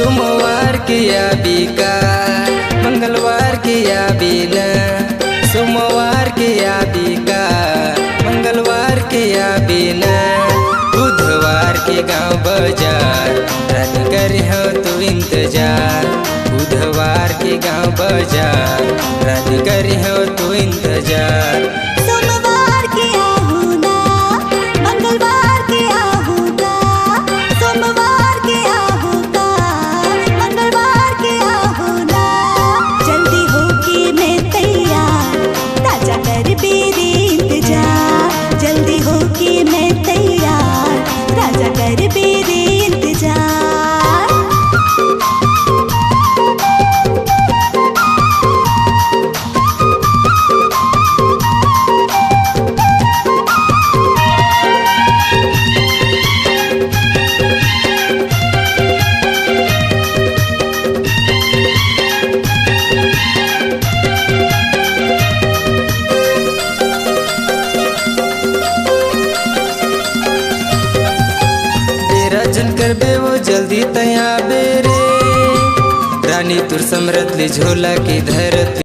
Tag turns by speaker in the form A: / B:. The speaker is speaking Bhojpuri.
A: सोमवार के आबी का मंगलवार के आबी न, सोमवार के आबी का मंगलवार के आबी न। बुधवार के गांव बाजार रात करे हो तू इंतजार, बुधवार के गांव बाजार रात करे हो तू इंतजार।
B: सोमवार के आहूना मंगलवार के आहूगा, सोमवार के आहूगा मंगलवार के आहूना। जल्दी होके मैं तैयार राजा कर बेरे इंतजार, जल्दी होके मैं तैयार राजा कर बेरे इंतजार।
A: जन करबे वो जल्दी तया बेरे, रानी तुर समरत ले झोला की धरती।